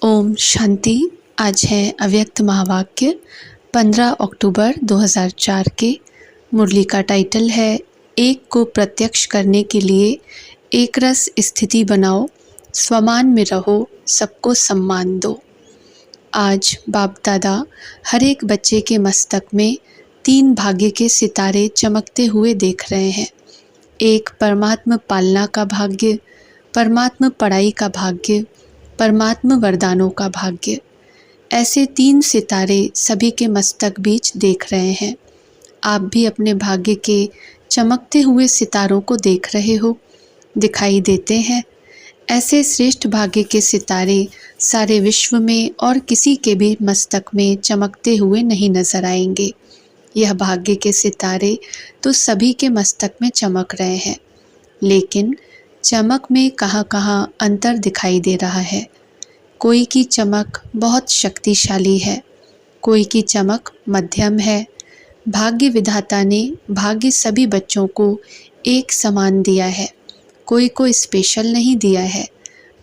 ओम शांति। आज है अव्यक्त महावाक्य 15 अक्टूबर 2004 के। मुरली का टाइटल है एक को प्रत्यक्ष करने के लिए एक रस स्थिति बनाओ, स्वमान में रहो, सबको सम्मान दो। आज बाप दादा हर एक बच्चे के मस्तक में 3 भाग्य के सितारे चमकते हुए देख रहे हैं। एक परमात्म पालना का भाग्य, परमात्म पढ़ाई का भाग्य, परमात्म वरदानों का भाग्य। ऐसे 3 सितारे सभी के मस्तक बीच देख रहे हैं। आप भी अपने भाग्य के चमकते हुए सितारों को देख रहे हो, दिखाई देते हैं। ऐसे श्रेष्ठ भाग्य के सितारे सारे विश्व में और किसी के भी मस्तक में चमकते हुए नहीं नजर आएंगे। यह भाग्य के सितारे तो सभी के मस्तक में चमक रहे हैं, लेकिन चमक में कहाँ कहाँ अंतर दिखाई दे रहा है। कोई की चमक बहुत शक्तिशाली है, कोई की चमक मध्यम है। भाग्य विधाता ने भाग्य सभी बच्चों को एक समान दिया है, कोई को स्पेशल नहीं दिया है।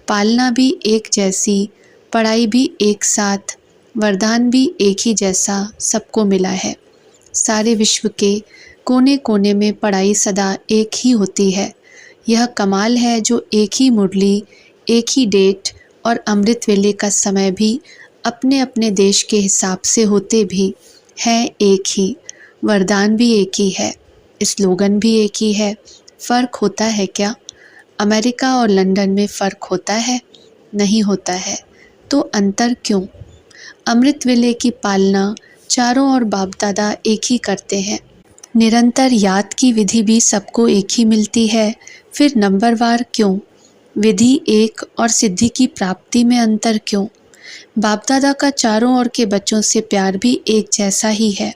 पालना भी एक जैसी, पढ़ाई भी एक साथ, वरदान भी एक ही जैसा सबको मिला है। सारे विश्व के कोने कोने में पढ़ाई सदा एक ही होती है। यह कमाल है जो एक ही मुरली, एक ही डेट और अमृत वेले का समय भी अपने अपने देश के हिसाब से होते भी हैं एक ही। वरदान भी एक ही है, स्लोगन भी एक ही है। फ़र्क होता है क्या? अमेरिका और लंदन में फ़र्क होता है? नहीं होता है। तो अंतर क्यों? अमृत वेले की पालना चारों ओर बाप दादा एक ही करते हैं। निरंतर याद की विधि भी सबको एक ही मिलती है। फिर नंबरवार क्यों? विधि एक और सिद्धि की प्राप्ति में अंतर क्यों? बाप दादा का चारों ओर के बच्चों से प्यार भी एक जैसा ही है।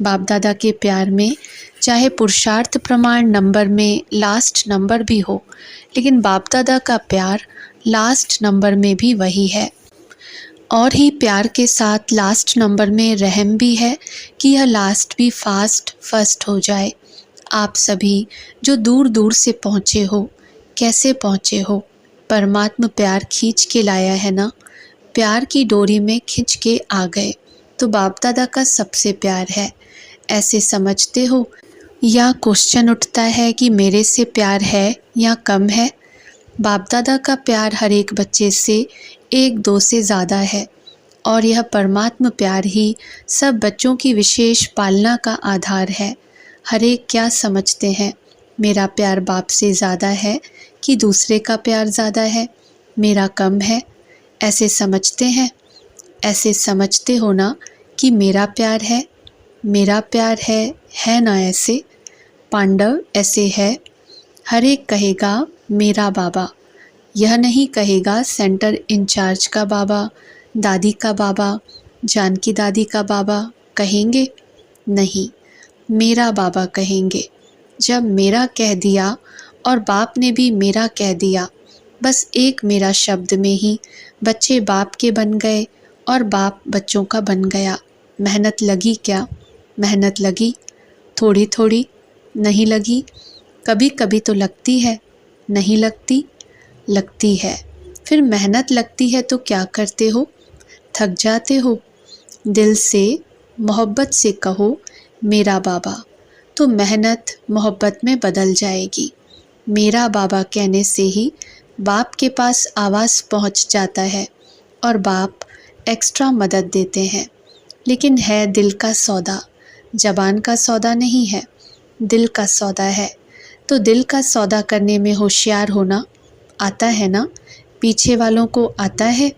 बाप दादा के प्यार में चाहे पुरुषार्थ प्रमाण नंबर में लास्ट नंबर भी हो, लेकिन बाप दादा का प्यार लास्ट नंबर में भी वही है। और ही प्यार के साथ लास्ट नंबर में रहम भी है कि यह लास्ट भी फास्ट फर्स्ट हो जाए। आप सभी जो दूर दूर से पहुँचे हो, कैसे पहुँचे हो? परमात्मा प्यार खींच के लाया है ना, प्यार की डोरी में खिंच के आ गए। तो बाप दादा का सबसे प्यार है, ऐसे समझते हो? या क्वेश्चन उठता है कि मेरे से प्यार है या कम है? बाप दादा का प्यार हर एक बच्चे से 1-2 से ज़्यादा है, और यह परमात्मा प्यार ही सब बच्चों की विशेष पालना का आधार है। हर एक क्या समझते हैं? मेरा प्यार बाप से ज़्यादा है कि दूसरे का प्यार ज़्यादा है, मेरा कम है, ऐसे समझते हैं? ऐसे समझते हो ना कि मेरा प्यार है, मेरा प्यार है ना? ऐसे पांडव ऐसे है। हर एक कहेगा मेरा बाबा, यह नहीं कहेगा सेंटर इंचार्ज का बाबा, दादी का बाबा, जानकी दादी का बाबा कहेंगे? नहीं, मेरा बाबा कहेंगे। जब मेरा कह दिया और बाप ने भी मेरा कह दिया, बस एक मेरा शब्द में ही बच्चे बाप के बन गए और बाप बच्चों का बन गया। मेहनत लगी क्या? मेहनत लगी? थोड़ी थोड़ी? नहीं लगी? कभी कभी तो लगती है, नहीं लगती? लगती है। फिर मेहनत लगती है तो क्या करते हो? थक जाते हो? दिल से मोहब्बत से कहो मेरा बाबा, तो मेहनत मोहब्बत में बदल जाएगी। मेरा बाबा कहने से ही बाप के पास आवाज़ पहुंच जाता है और बाप एक्स्ट्रा मदद देते हैं। लेकिन है दिल का सौदा, ज़बान का सौदा नहीं है, दिल का सौदा है। तो दिल का सौदा करने में होशियार होना आता है ना? पीछे वालों को आता है,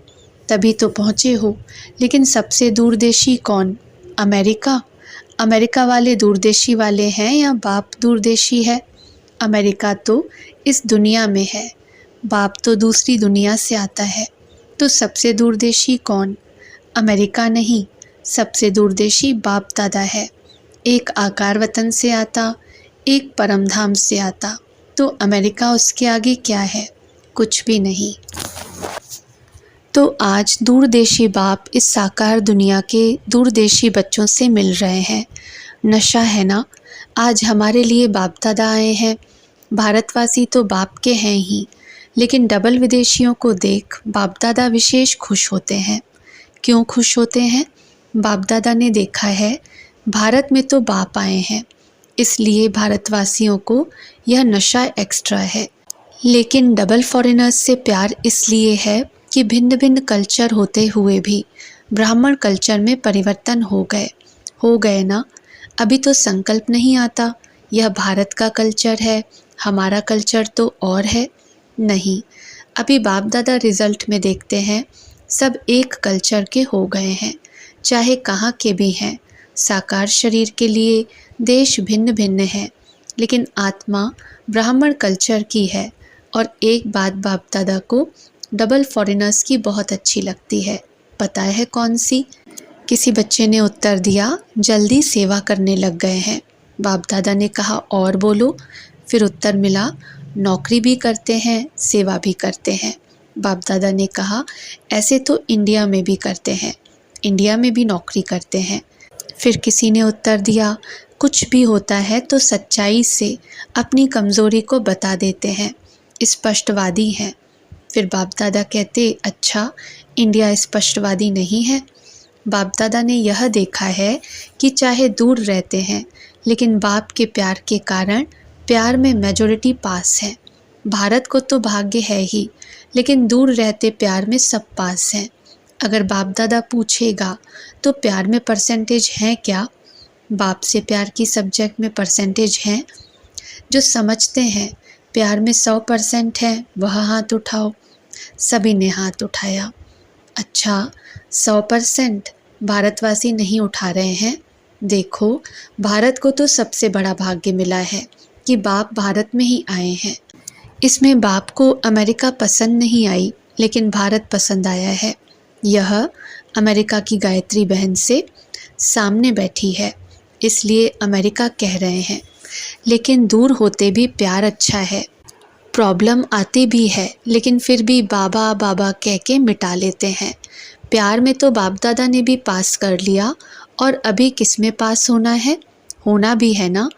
तभी तो पहुँचे हो। लेकिन सबसे दूरदेशी कौन? अमेरिका? अमेरिका वाले दूरदेशी वाले हैं या बाप दूरदेशी है? अमेरिका तो इस दुनिया में है, बाप तो दूसरी दुनिया से आता है। तो सबसे दूरदेशी कौन? अमेरिका नहीं, सबसे दूरदेशी बाप दादा है। एक आकार वतन से आता, एक परमधाम से आता। तो अमेरिका उसके आगे क्या है? कुछ भी नहीं। तो आज दूरदेशी बाप इस साकार दुनिया के दूरदेशी बच्चों से मिल रहे हैं। नशा है ना? आज हमारे लिए बाप दादा आए हैं। भारतवासी तो बाप के हैं ही, लेकिन डबल विदेशियों को देख बाप दादा विशेष खुश होते हैं। क्यों खुश होते हैं? बाप दादा ने देखा है भारत में तो बाप आए हैं, इसलिए भारतवासियों को यह नशा एक्स्ट्रा है। लेकिन डबल फॉरेनर्स से प्यार इसलिए है कि भिन्न भिन्न कल्चर होते हुए भी ब्राह्मण कल्चर में परिवर्तन हो गए ना। अभी तो संकल्प नहीं आता यह भारत का कल्चर है, हमारा कल्चर तो और है। नहीं, अभी बाप दादा रिजल्ट में देखते हैं सब एक कल्चर के हो गए हैं, चाहे कहाँ के भी हैं। साकार शरीर के लिए देश भिन्न भिन्न है, लेकिन आत्मा ब्राह्मण कल्चर की है। और एक बात बाप दादा को डबल फॉरेनर्स की बहुत अच्छी लगती है, पता है कौन सी? किसी बच्चे ने उत्तर दिया, जल्दी सेवा करने लग गए हैं। बाप दादा ने कहा और बोलो। फिर उत्तर मिला, नौकरी भी करते हैं, सेवा भी करते हैं। बाप दादा ने कहा, ऐसे तो इंडिया में भी करते हैं, इंडिया में भी नौकरी करते हैं। फिर किसी ने उत्तर दिया, कुछ भी होता है तो सच्चाई से अपनी कमज़ोरी को बता देते हैं, स्पष्टवादी हैं। फिर बाप दादा कहते, अच्छा इंडिया स्पष्टवादी नहीं है? बाप दादा ने यह देखा है कि चाहे दूर रहते हैं, लेकिन बाप के प्यार के कारण प्यार में मेजॉरिटी पास है। भारत को तो भाग्य है ही, लेकिन दूर रहते प्यार में सब पास हैं। अगर बाप दादा पूछेगा तो प्यार में परसेंटेज है क्या? बाप से प्यार की सब्जेक्ट में परसेंटेज हैं? जो समझते हैं प्यार में 100% है वह हाथ उठाओ। सभी ने हाथ उठाया। अच्छा, 100% भारतवासी नहीं उठा रहे हैं। देखो, भारत को तो सबसे बड़ा भाग्य मिला है कि बाप भारत में ही आए हैं। इसमें बाप को अमेरिका पसंद नहीं आई, लेकिन भारत पसंद आया है। यह अमेरिका की गायत्री बहन से सामने बैठी है, इसलिए अमेरिका कह रहे हैं। लेकिन दूर होते भी प्यार अच्छा है। प्रॉब्लम आती भी है, लेकिन फिर भी बाबा बाबा कह के मिटा लेते हैं। प्यार में तो बाप दादा ने भी पास कर लिया, और अभी किस में पास होना है? होना भी है ना,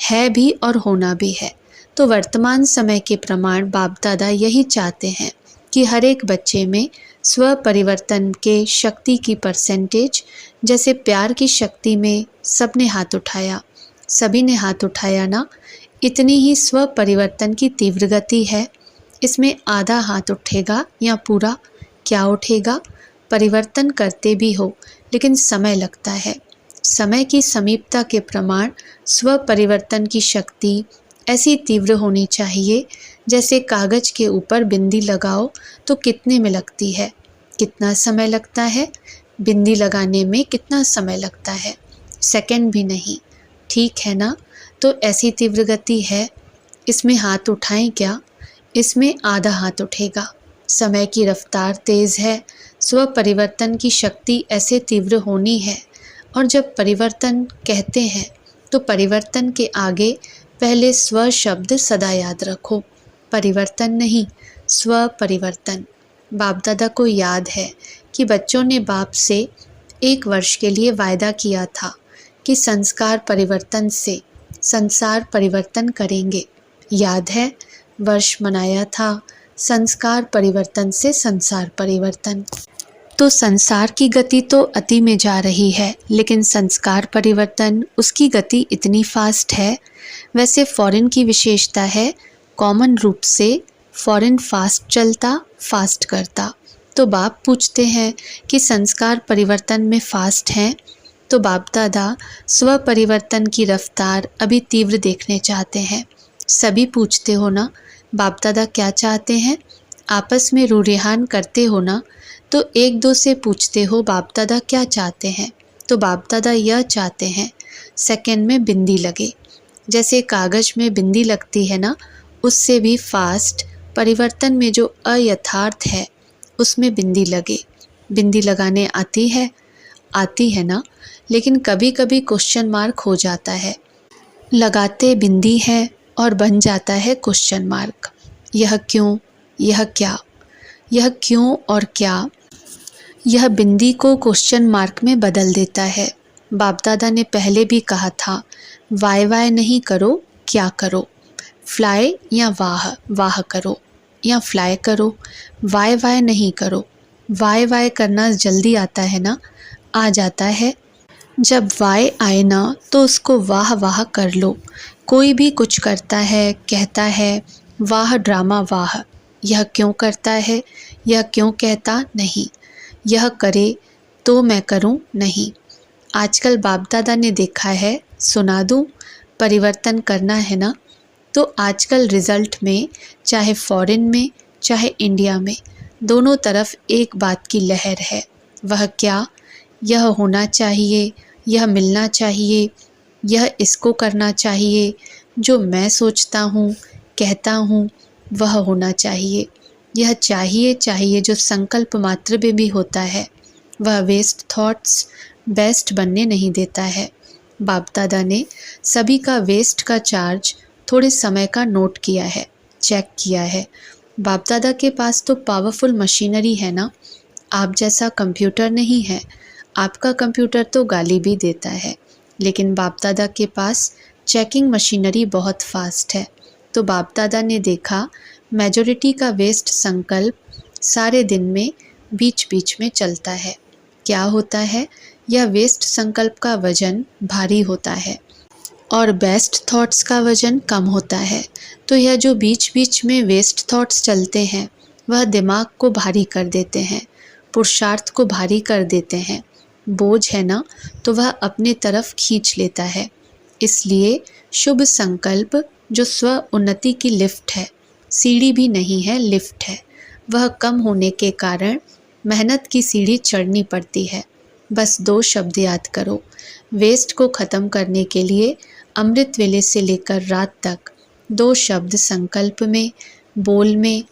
है भी और होना भी है। तो वर्तमान समय के प्रमाण बाप दादा यही चाहते हैं कि हर एक बच्चे में स्व परिवर्तन के शक्ति की परसेंटेज, जैसे प्यार की शक्ति में सबने हाथ उठाया, सभी ने हाथ उठाया ना, इतनी ही स्व परिवर्तन की तीव्र गति है। इसमें आधा हाथ उठेगा या पूरा, क्या उठेगा? परिवर्तन करते भी हो, लेकिन समय लगता है। समय की समीपता के प्रमाण स्व परिवर्तन की शक्ति ऐसी तीव्र होनी चाहिए, जैसे कागज के ऊपर बिंदी लगाओ तो कितने में लगती है? कितना समय लगता है? बिंदी लगाने में कितना समय लगता है? सेकंड भी नहीं, ठीक है ना? तो ऐसी तीव्र गति है। इसमें हाथ उठाएं क्या? इसमें आधा हाथ उठेगा। समय की रफ्तार तेज़ है, स्व परिवर्तन की शक्ति ऐसे तीव्र होनी है। और जब परिवर्तन कहते हैं तो परिवर्तन के आगे पहले स्व शब्द सदा याद रखो। परिवर्तन नहीं, स्व परिवर्तन। बाप दादा को याद है कि बच्चों ने बाप से 1 वर्ष के लिए वायदा किया था कि संस्कार परिवर्तन से संसार परिवर्तन करेंगे। याद है, वर्ष मनाया था संस्कार परिवर्तन से संसार परिवर्तन। तो संसार की गति तो अति में जा रही है, लेकिन संस्कार परिवर्तन उसकी गति इतनी फास्ट है। वैसे फॉरेन की विशेषता है, कॉमन रूप से फॉरेन फास्ट चलता, फास्ट करता। तो बाप पूछते हैं कि संस्कार परिवर्तन में फास्ट हैं, तो बाप दादा स्व परिवर्तन की रफ्तार अभी तीव्र देखने चाहते हैं। सभी पूछते हो ना, बाप दादा क्या चाहते हैं? आपस में रूरिहान करते हो ना, तो एक दो से पूछते हो बाप दादा क्या चाहते हैं? तो बाप दादा यह चाहते हैं सेकंड में बिंदी लगे, जैसे कागज में बिंदी लगती है ना, उससे भी फास्ट परिवर्तन में जो अयथार्थ है उसमें बिंदी लगे। बिंदी लगाने आती है ना, लेकिन कभी कभी क्वेश्चन मार्क हो जाता है। लगाते बिंदी है और बन जाता है क्वेश्चन मार्क। यह क्यों, यह क्या, यह क्यों और क्या, यह बिंदी को क्वेश्चन मार्क में बदल देता है। बाप दादा ने पहले भी कहा था, वाय वाय नहीं करो, क्या करो, फ्लाई या वाह वाह करो। या फ्लाई करो, वाय वाय नहीं करो। वाय वाय करना जल्दी आता है ना, आ जाता है। जब वाय आए ना तो उसको वाह वाह कर लो। कोई भी कुछ करता है, कहता है, वाह ड्रामा वाह। यह क्यों करता है, यह क्यों कहता नहीं, यह करे तो मैं करूं नहीं। आजकल बाप दादा ने देखा है, सुना दूं, परिवर्तन करना है ना। तो आजकल रिज़ल्ट में, चाहे फॉरेन में चाहे इंडिया में, दोनों तरफ एक बात की लहर है। वह क्या? यह होना चाहिए, यह मिलना चाहिए, यह इसको करना चाहिए, जो मैं सोचता हूँ, कहता हूँ, वह होना चाहिए। यह चाहिए चाहिए जो संकल्प मात्र में भी होता है, वह वेस्ट थॉट्स बेस्ट बनने नहीं देता है। बाप दादा ने सभी का वेस्ट का चार्ज थोड़े समय का नोट किया है, चेक किया है। बाप दादा के पास तो पावरफुल मशीनरी है ना, आप जैसा कंप्यूटर नहीं है। आपका कंप्यूटर तो गाली भी देता है, लेकिन बाप दादा के पास चेकिंग मशीनरी बहुत फास्ट है। तो बाप दादा ने देखा मेजॉरिटी का वेस्ट संकल्प सारे दिन में बीच बीच में चलता है। क्या होता है? यह वेस्ट संकल्प का वजन भारी होता है और बेस्ट थॉट्स का वजन कम होता है। तो यह जो बीच बीच में वेस्ट थॉट्स चलते हैं, वह दिमाग को भारी कर देते हैं, पुरुषार्थ को भारी कर देते हैं। बोझ है ना, तो वह अपने तरफ खींच लेता है। इसलिए शुभ संकल्प जो स्व उन्नति की लिफ्ट है, सीढ़ी भी नहीं है, लिफ्ट है। वह कम होने के कारण मेहनत की सीढ़ी चढ़नी पड़ती है। बस 2 शब्द याद करो, वेस्ट को ख़त्म करने के लिए अमृत वेले से लेकर रात तक 2 शब्द संकल्प में, बोल में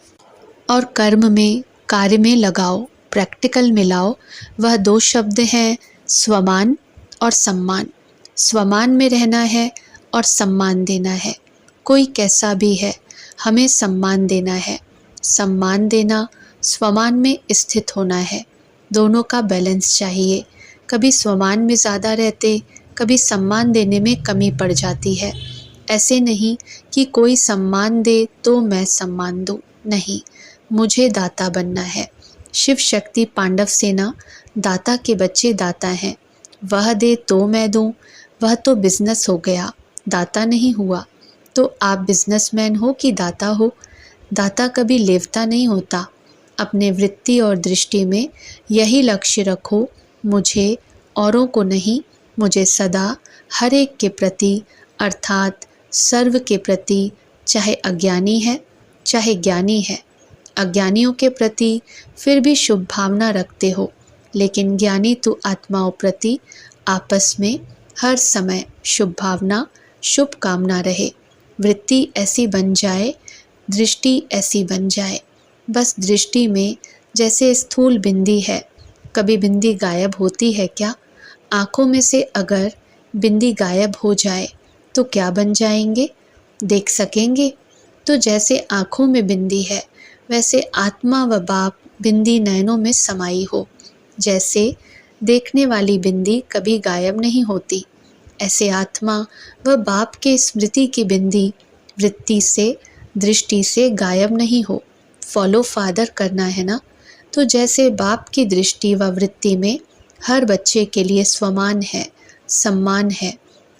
और कर्म में, कार्य में लगाओ, प्रैक्टिकल में लाओ। वह 2 शब्द हैं, स्वमान और सम्मान। स्वमान में रहना है और सम्मान देना है। कोई कैसा भी है, हमें सम्मान देना है। सम्मान देना, स्वमान में स्थित होना है। दोनों का बैलेंस चाहिए। कभी स्वमान में ज़्यादा रहते, कभी सम्मान देने में कमी पड़ जाती है। ऐसे नहीं कि कोई सम्मान दे तो मैं सम्मान दूँ, नहीं, मुझे दाता बनना है। शिव शक्ति पांडव सेना दाता के बच्चे दाता हैं। वह दे तो मैं दूँ, वह तो बिजनेस हो गया, दाता नहीं हुआ। तो आप बिजनेसमैन हो कि दाता हो? दाता कभी लेवता नहीं होता। अपने वृत्ति और दृष्टि में यही लक्ष्य रखो, मुझे, औरों को नहीं, मुझे सदा हर एक के प्रति, अर्थात सर्व के प्रति, चाहे अज्ञानी है चाहे ज्ञानी है। अज्ञानियों के प्रति फिर भी शुभ भावना रखते हो, लेकिन ज्ञानी तो आत्माओं प्रति आपस में हर समय शुभ भावना, शुभ कामना रहे। वृत्ति ऐसी बन जाए, दृष्टि ऐसी बन जाए। बस दृष्टि में जैसे स्थूल बिंदी है, कभी बिंदी गायब होती है क्या? आँखों में से अगर बिंदी गायब हो जाए तो क्या बन जाएंगे? देख सकेंगे? तो जैसे आँखों में बिंदी है, वैसे आत्मा व बाप बिंदी नयनों में समाई हो। जैसे देखने वाली बिंदी कभी गायब नहीं होती, ऐसे आत्मा व बाप के स्मृति की बिंदी वृत्ति से, दृष्टि से गायब नहीं हो। फॉलो फादर करना है ना। तो जैसे बाप की दृष्टि व वृत्ति में हर बच्चे के लिए स्वमान है, सम्मान है,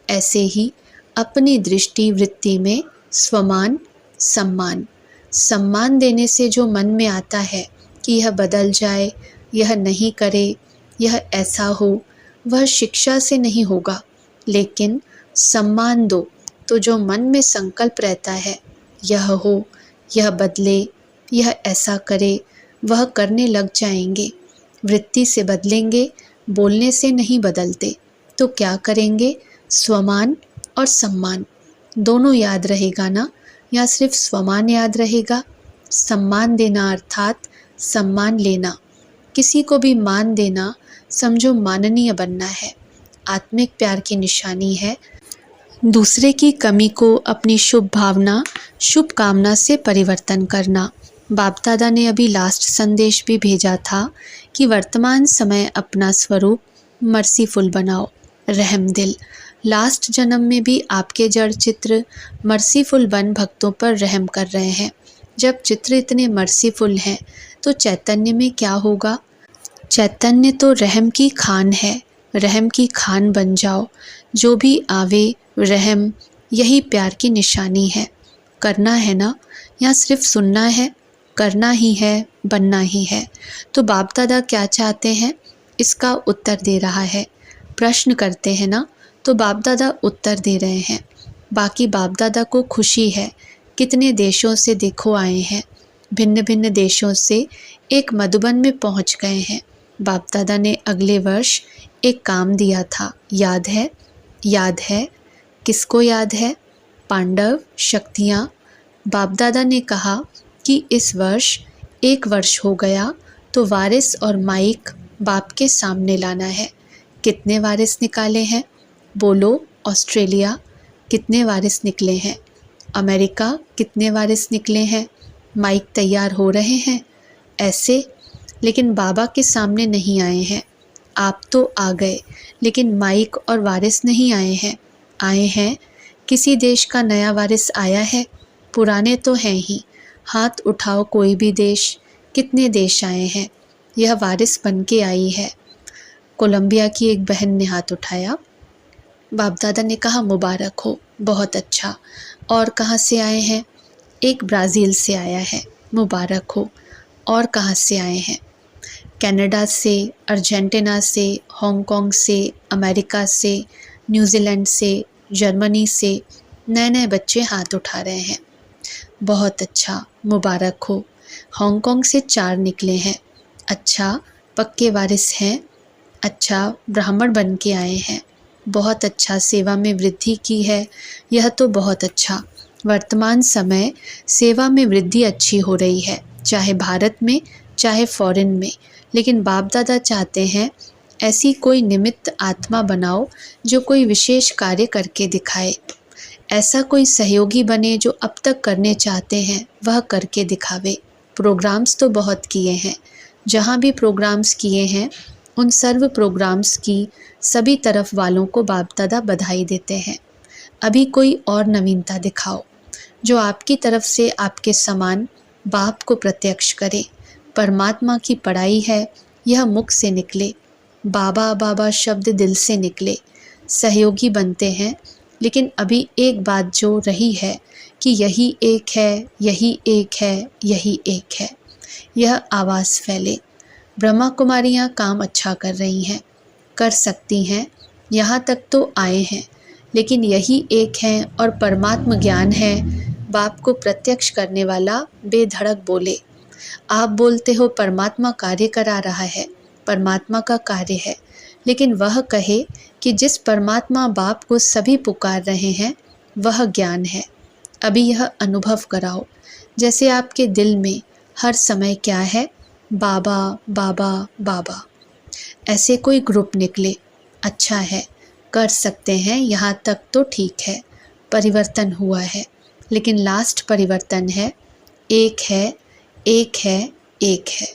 ऐसे ही अपनी दृष्टि वृत्ति में स्वमान, सम्मान। सम्मान देने से जो मन में आता है कि यह बदल जाए, यह नहीं करे, यह ऐसा हो, वह शिक्षा से नहीं होगा। लेकिन सम्मान दो तो जो मन में संकल्प रहता है, यह हो, यह बदले, यह ऐसा करे, वह करने लग जाएंगे। वृत्ति से बदलेंगे, बोलने से नहीं बदलते। तो क्या करेंगे? स्वमान और सम्मान दोनों याद रहेगा ना, या सिर्फ स्वमान याद रहेगा? सम्मान देना अर्थात सम्मान लेना। किसी को भी मान देना समझो माननीय बनना है। आत्मिक प्यार की निशानी है दूसरे की कमी को अपनी शुभ भावना, शुभ कामना से परिवर्तन करना। बाप दादा ने अभी लास्ट संदेश भी भेजा था कि वर्तमान समय अपना स्वरूप मर्सीफुल बनाओ, रहम दिल। लास्ट जन्म में भी आपके जड़ चित्र मर्सीफुल बन भक्तों पर रहम कर रहे हैं। जब चित्र इतने मर्सीफुल हैं तो चैतन्य में क्या होगा। चैतन्य तो रहम की खान है, रहम की खान बन जाओ। जो भी आवे रहम, यही प्यार की निशानी है। करना है ना, या सिर्फ सुनना है। करना ही है, बनना ही है। तो बाप दादा क्या चाहते हैं, इसका उत्तर दे रहा है। प्रश्न करते हैं ना, तो बाप दादा उत्तर दे रहे हैं। बाकी बाप दादा को खुशी है। कितने देशों से देखो आए हैं, भिन्न भिन्न देशों से एक मधुबन में पहुंच गए हैं। बाप दादा ने अगले वर्ष एक काम दिया था, याद है? याद है? किसको याद है? पांडव शक्तियाँ। बाप दादा ने कहा कि इस वर्ष 1 वर्ष हो गया तो वारिस और माइक बाप के सामने लाना है। कितने वारिस निकाले हैं? बोलो। ऑस्ट्रेलिया कितने वारिस निकले हैं? अमेरिका कितने वारिस निकले हैं? माइक तैयार हो रहे हैं ऐसे, लेकिन बाबा के सामने नहीं आए हैं। आप तो आ गए, लेकिन माइक और वारिस नहीं आए हैं। आए हैं, किसी देश का नया वारिस आया है, पुराने तो हैं ही। हाथ उठाओ कोई भी देश। कितने देश आए हैं? यह वारिस बन के आई है। कोलंबिया की एक बहन ने हाथ उठाया। बाप दादा ने कहा मुबारक हो, बहुत अच्छा। और कहाँ से आए हैं? एक ब्राज़ील से आया है, मुबारक हो। और कहाँ से आए हैं? कनाडा से, अर्जेंटीना से, हांगकांग से, अमेरिका से, न्यूजीलैंड से, जर्मनी से। नए नए बच्चे हाथ उठा रहे हैं। बहुत अच्छा, मुबारक हो। हांगकांग से 4 निकले हैं। अच्छा, पक्के वारिस हैं। अच्छा, ब्राह्मण बन के आए हैं। बहुत अच्छा, सेवा में वृद्धि की है। यह तो बहुत अच्छा। वर्तमान समय सेवा में वृद्धि अच्छी हो रही है, चाहे भारत में चाहे फॉरेन में। लेकिन बाप दादा चाहते हैं ऐसी कोई निमित्त आत्मा बनाओ जो कोई विशेष कार्य करके दिखाए। ऐसा कोई सहयोगी बने जो अब तक करने चाहते हैं वह करके दिखावे। प्रोग्राम्स तो बहुत किए हैं, जहाँ भी प्रोग्राम्स किए हैं उन सर्व प्रोग्राम्स की सभी तरफ वालों को बाप दादा बधाई देते हैं। अभी कोई और नवीनता दिखाओ जो आपकी तरफ से आपके समान बाप को प्रत्यक्ष करे। परमात्मा की पढ़ाई है, यह मुख से निकले। बाबा बाबा शब्द दिल से निकले। सहयोगी बनते हैं, लेकिन अभी एक बात जो रही है कि यही एक है, यही एक है, यही एक है। यह आवाज़ फैले। ब्रह्मा कुमारियाँ काम अच्छा कर रही हैं, कर सकती हैं, यहाँ तक तो आए हैं। लेकिन यही एक है और परमात्म ज्ञान है। बाप को प्रत्यक्ष करने वाला बेधड़क बोले। आप बोलते हो परमात्मा कार्य करा रहा है, परमात्मा का कार्य है, लेकिन वह कहे कि जिस परमात्मा बाप को सभी पुकार रहे हैं वह ज्ञान है। अभी यह अनुभव कराओ, जैसे आपके दिल में हर समय क्या है, बाबा बाबा बाबा। ऐसे कोई ग्रुप निकले, अच्छा है, कर सकते हैं, यहाँ तक तो ठीक है। परिवर्तन हुआ है, लेकिन लास्ट परिवर्तन है, एक है, एक है, एक है।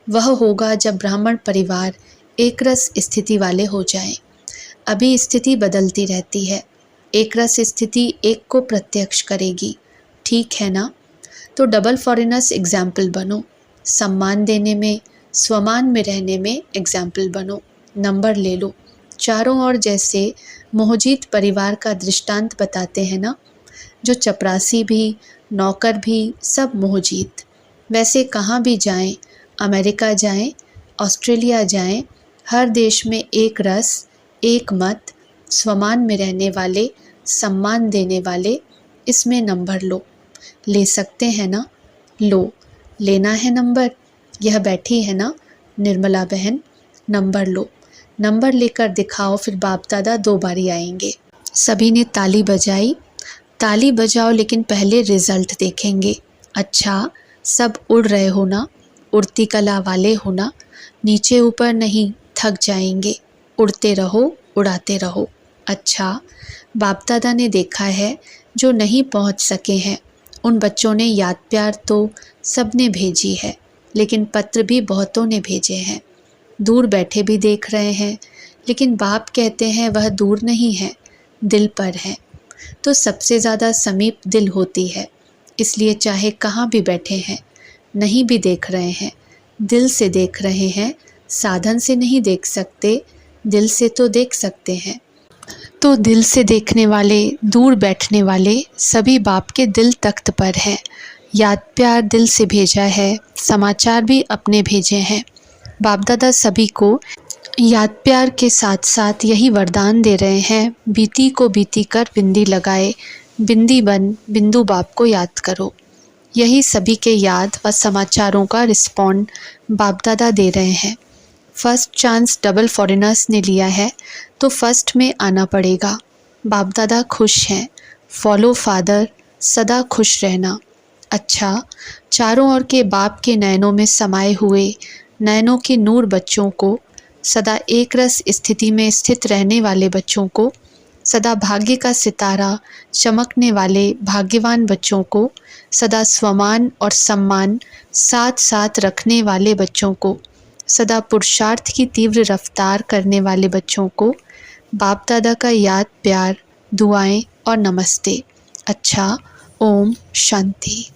वह होगा जब ब्राह्मण परिवार एक रस स्थिति वाले हो जाएं। अभी स्थिति बदलती रहती है, एक रस स्थिति एक को प्रत्यक्ष करेगी, ठीक है ना? तो डबल फॉरेनर्स एग्जाम्पल बनो। सम्मान देने में, स्वमान में रहने में एग्जाम्पल बनो। नंबर ले लो। चारों ओर जैसे मोहजीत परिवार का दृष्टांत बताते हैं ना, जो चपरासी भी, नौकर भी, सब मोहजीत। वैसे कहाँ भी जाएं, अमेरिका जाएं, ऑस्ट्रेलिया जाएं, हर देश में एक रस, एक मत, स्वमान में रहने वाले, सम्मान देने वाले। इसमें नंबर लो। ले सकते हैं ना? लो। लेना है नंबर? यह बैठी है ना निर्मला बहन, नंबर लो। नंबर लेकर दिखाओ, फिर बाप दादा 2 बारी आएंगे। सभी ने ताली बजाई। ताली बजाओ, लेकिन पहले रिजल्ट देखेंगे। अच्छा, सब उड़ रहे हो ना? उड़ती कला वाले हो ना? नीचे ऊपर नहीं, थक जाएंगे। उड़ते रहो, उड़ाते रहो। अच्छा, बाप दादा ने देखा है जो नहीं पहुंच सके हैं उन बच्चों ने याद प्यार तो सब ने भेजी है, लेकिन पत्र भी बहुतों ने भेजे हैं। दूर बैठे भी देख रहे हैं, लेकिन बाप कहते हैं वह दूर नहीं है, दिल पर है। तो सबसे ज़्यादा समीप दिल होती है, इसलिए चाहे कहाँ भी बैठे हैं, नहीं भी देख रहे हैं, दिल से देख रहे हैं। साधन से नहीं देख सकते, दिल से तो देख सकते हैं। तो दिल से देखने वाले, दूर बैठने वाले सभी बाप के दिल तख्त पर हैं। याद प्यार दिल से भेजा है, समाचार भी अपने भेजे हैं। बाप दादा सभी को याद प्यार के साथ साथ यही वरदान दे रहे हैं, बीती को बीती कर बिंदी लगाए, बिंदी बन बिंदु बाप को याद करो। यही सभी के याद व समाचारों का रिस्पॉन्ड बाप दादा दे रहे हैं। फर्स्ट चांस डबल फॉरेनर्स ने लिया है तो फर्स्ट में आना पड़ेगा। बाप दादा खुश हैं, फॉलो फादर, सदा खुश रहना। अच्छा, चारों ओर के बाप के नयनों में समाये हुए नयनों के नूर बच्चों को, सदा एक रस स्थिति में स्थित रहने वाले बच्चों को, सदा भाग्य का सितारा चमकने वाले भाग्यवान बच्चों को, सदा स्वमान और सम्मान साथ साथ रखने वाले बच्चों को, सदा पुरुषार्थ की तीव्र रफ्तार करने वाले बच्चों को बाप दादा का याद प्यार, दुआएं और नमस्ते। अच्छा, ओम शांति।